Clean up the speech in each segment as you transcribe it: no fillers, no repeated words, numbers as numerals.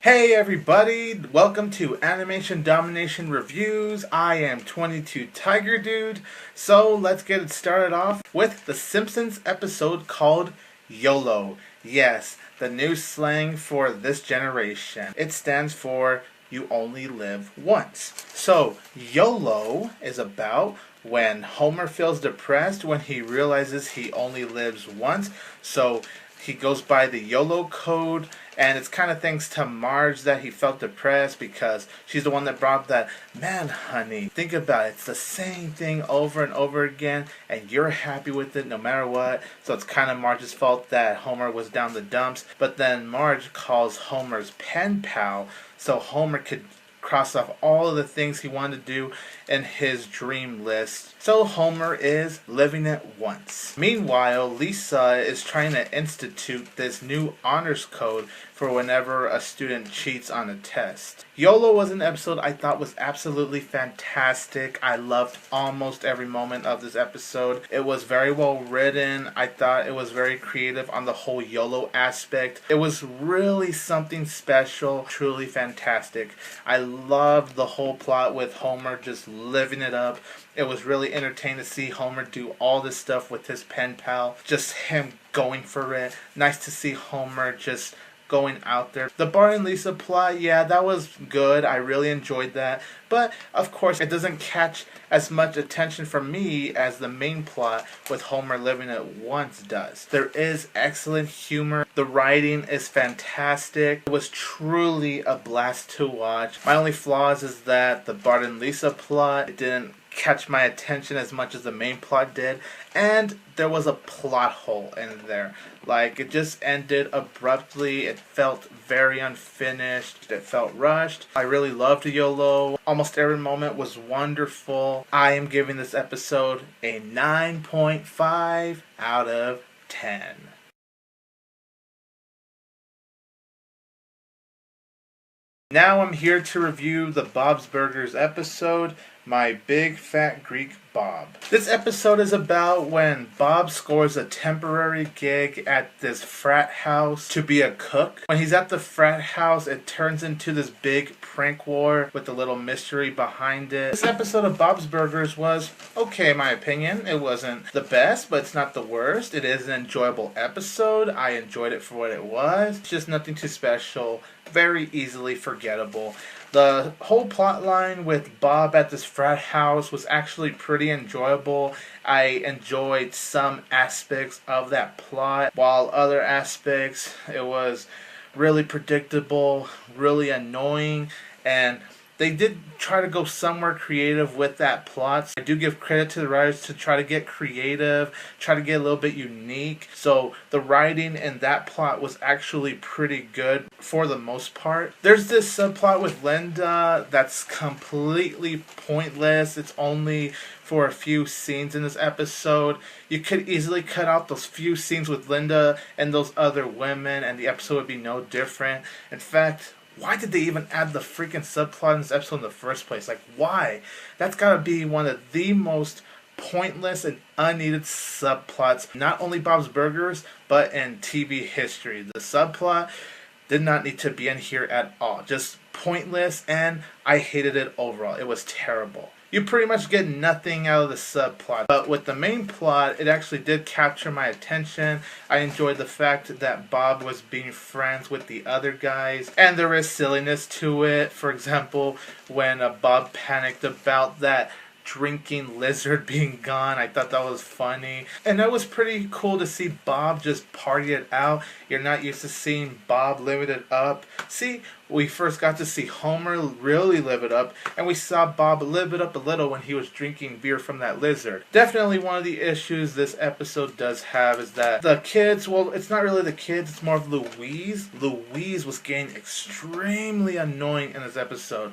Hey everybody, welcome to Animation Domination Reviews. I am 22 Tiger Dude. So let's get it started off with the Simpsons episode called YOLO. Yes, the new slang for this generation. It stands for You Only Live Once. So YOLO is about when Homer feels depressed when he realizes he only lives once. So he goes by the YOLO code, and it's kind of thanks to Marge that he felt depressed because she's the one that brought up that, man, honey, think about it. It's the same thing over and over again, and you're happy with it no matter what. So it's kind of Marge's fault that Homer was down the dumps. But then Marge calls Homer's pen pal so Homer could cross off all of the things he wanted to do in his dream list. So Homer is living it once. Meanwhile, Lisa is trying to institute this new honors code for whenever a student cheats on a test. YOLO was an episode I thought was absolutely fantastic. I loved almost every moment of this episode. It was very well written. I thought it was very creative on the whole YOLO aspect. It was really something special, truly fantastic. I loved the whole plot with Homer just living it up. It was really entertaining to see Homer do all this stuff with his pen pal. Just him going for it. Nice to see Homer just going out there. The Bart and Lisa plot, yeah, that was good. I really enjoyed that. But, of course, it doesn't catch as much attention from me as the main plot with Homer living it once does. There is excellent humor. The writing is fantastic. It was truly a blast to watch. My only flaws is that the Bart and Lisa plot, it didn't catch my attention as much as the main plot did, and there was a plot hole in there. Like, it just ended abruptly. It felt very unfinished. It felt rushed. I really loved YOLO. Almost every moment was wonderful. I am giving this episode a 9.5 out of 10. Now I'm here to review the Bob's Burgers episode, My Big Fat Greek Bob. This episode is about when Bob scores a temporary gig at this frat house to be a cook. When he's at the frat house, it turns into this big prank war with a little mystery behind it. This episode of Bob's Burgers was okay in my opinion. It wasn't the best, but it's not the worst. It is an enjoyable episode. I enjoyed it for what it was. It's just nothing too special. Very easily forgettable. The whole plot line with Bob at this frat house was actually pretty enjoyable. I enjoyed some aspects of that plot, while other aspects, it was really predictable, really annoying, and they did try to go somewhere creative with that plot. I do give credit to the writers to try to get creative, try to get a little bit unique. So the writing in that plot was actually pretty good for the most part. There's this subplot with Linda that's completely pointless. It's only for a few scenes in this episode. You could easily cut out those few scenes with Linda and those other women and the episode would be no different. In fact, why did they even add the freaking subplot in this episode in the first place? Like, why? That's gotta be one of the most pointless and unneeded subplots, not only Bob's Burgers, but in TV history. The subplot did not need to be in here at all. Just pointless, and I hated it overall. It was terrible. You pretty much get nothing out of the subplot. But with the main plot, it actually did capture my attention. I enjoyed the fact that Bob was being friends with the other guys. And there is silliness to it. For example, when Bob panicked about that drinking lizard being gone. I thought that was funny. And it was pretty cool to see Bob just party it out. You're not used to seeing Bob live it up. See, we first got to see Homer really live it up, and we saw Bob live it up a little when he was drinking beer from that lizard. Definitely one of the issues this episode does have is that the kids, well, it's not really the kids, it's more of Louise. Louise was getting extremely annoying in this episode.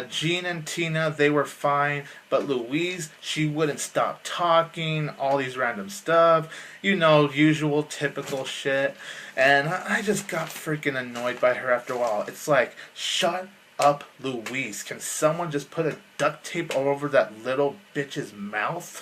Gene and Tina, they were fine, but Louise, she wouldn't stop talking, all these random stuff, you know, usual, typical shit. And I just got freaking annoyed by her after a while. It's like, shut up Louise? Can someone just put a duct tape all over that little bitch's mouth?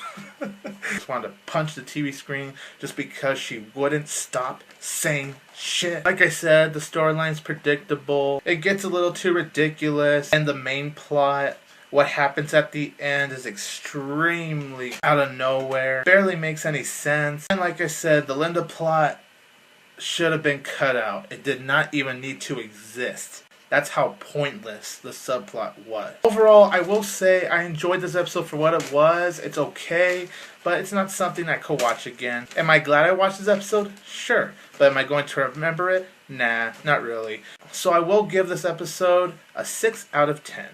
Just wanted to punch the TV screen just because she wouldn't stop saying shit. Like I said, the storyline's predictable. It gets a little too ridiculous, and the main plot, what happens at the end, is extremely out of nowhere. Barely makes any sense. And like I said, the Linda plot should have been cut out. It did not even need to exist. That's how pointless the subplot was. Overall, I will say I enjoyed this episode for what it was. It's okay, but it's not something I could watch again. Am I glad I watched this episode? Sure. But am I going to remember it? Nah, not really. So I will give this episode a 6 out of 10.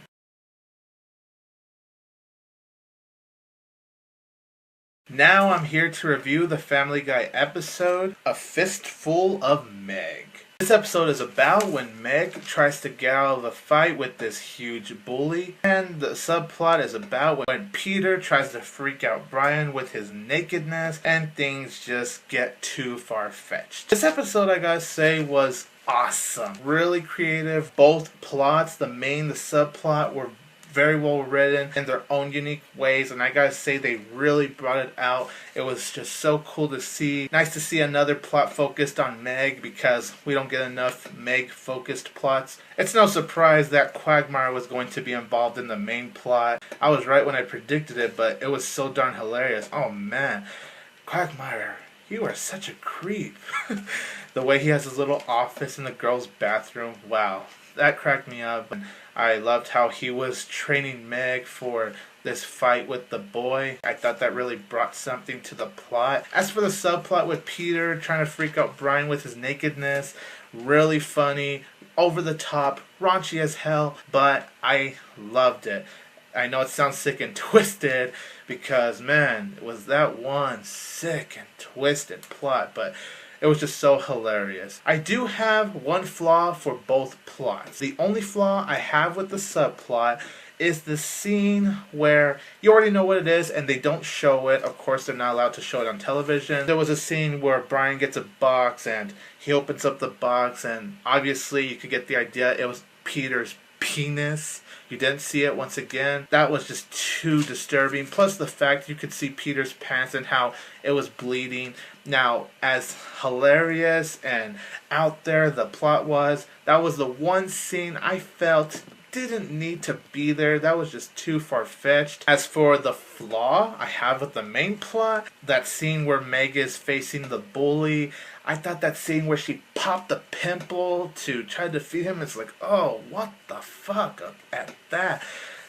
Now I'm here to review the Family Guy episode, A Fistful of Meg. This episode is about when Meg tries to get out of the fight with this huge bully, and the subplot is about when Peter tries to freak out Brian with his nakedness, and things just get too far-fetched. This episode, I gotta say, was awesome. Really creative. Both plots, the main, the subplot, were very well written in their own unique ways, and I gotta say they really brought it out. It was just so cool to see. Nice to see another plot focused on Meg, because we don't get enough Meg focused plots. It's no surprise that Quagmire was going to be involved in the main plot. I was right when I predicted it, but it was so darn hilarious. Oh man, Quagmire, you are such a creep. The way he has his little office in the girls' bathroom, wow, that cracked me up. I loved how he was training Meg for this fight with the boy. I thought that really brought something to the plot. As for the subplot with Peter trying to freak out Brian with his nakedness, really funny, over the top, raunchy as hell, but I loved it. I know it sounds sick and twisted because, man, it was that one sick and twisted plot, but it was just so hilarious. I do have one flaw for both plots. The only flaw I have with the subplot is the scene where you already know what it is and they don't show it. Of course, they're not allowed to show it on television. There was a scene where Brian gets a box and he opens up the box, and obviously you could get the idea it was Peter's penis. You didn't see it once again. That was just too disturbing. Plus the fact you could see Peter's pants and how it was bleeding. Now, as hilarious and out there the plot was, that was the one scene I felt didn't need to be there. That was just too far-fetched. As for the flaw I have with the main plot, that scene where Meg is facing the bully, I thought that scene where she popped the pimple to try to defeat him, it's like, oh, what the fuck at that?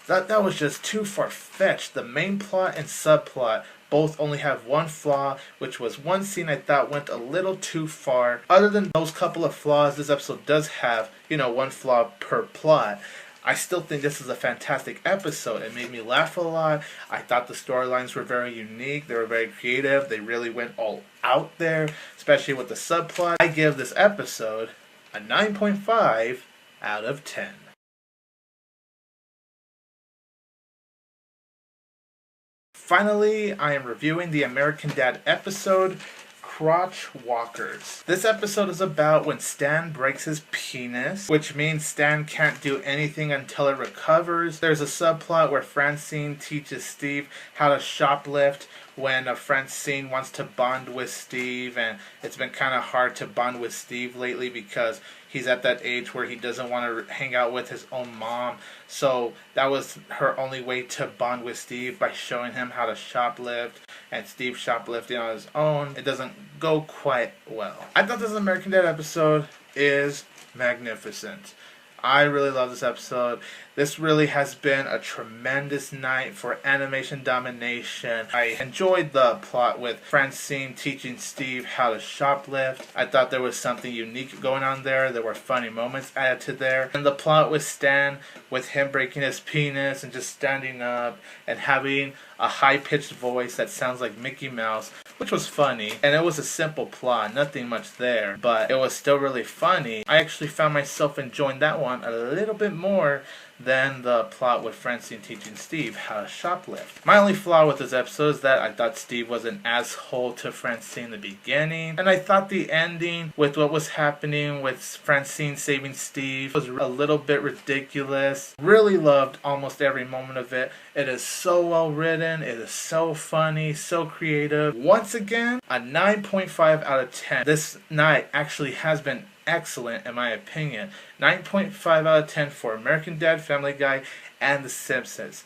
That was just too far-fetched. The main plot and subplot both only have one flaw, which was one scene I thought went a little too far. Other than those couple of flaws, this episode does have, one flaw per plot. I still think this is a fantastic episode. It made me laugh a lot. I thought the storylines were very unique. They were very creative. They really went all out there, especially with the subplot. I give this episode a 9.5 out of 10. Finally, I am reviewing the American Dad episode, Crotch Walkers. This episode is about when Stan breaks his penis, which means Stan can't do anything until it recovers. There's a subplot where Francine teaches Steve how to shoplift when Francine wants to bond with Steve, and it's been kind of hard to bond with Steve lately because he's at that age where he doesn't want to hang out with his own mom. So that was her only way to bond with Steve, by showing him how to shoplift, and Steve shoplifting on his own. It doesn't go quite well. I thought this American Dad episode is magnificent. I really love this episode. This really has been a tremendous night for Animation Domination. I enjoyed the plot with Francine teaching Steve how to shoplift. I thought there was something unique going on there. There were funny moments added to there. And the plot with Stan, with him breaking his penis and just standing up and having a high-pitched voice that sounds like Mickey Mouse, which was funny. And it was a simple plot, nothing much there, but it was still really funny. I actually found myself enjoying that one a little bit more than the plot with Francine teaching Steve how to shoplift. My only flaw with this episode is that I thought Steve was an asshole to Francine in the beginning, and I thought the ending with what was happening with Francine saving Steve was a little bit ridiculous. Really loved almost every moment of it. It is so well written, it is so funny, so creative. Once again, a 9.5 out of 10. This night actually has been excellent in my opinion. 9.5 out of 10 for American Dad, Family Guy, and The Simpsons.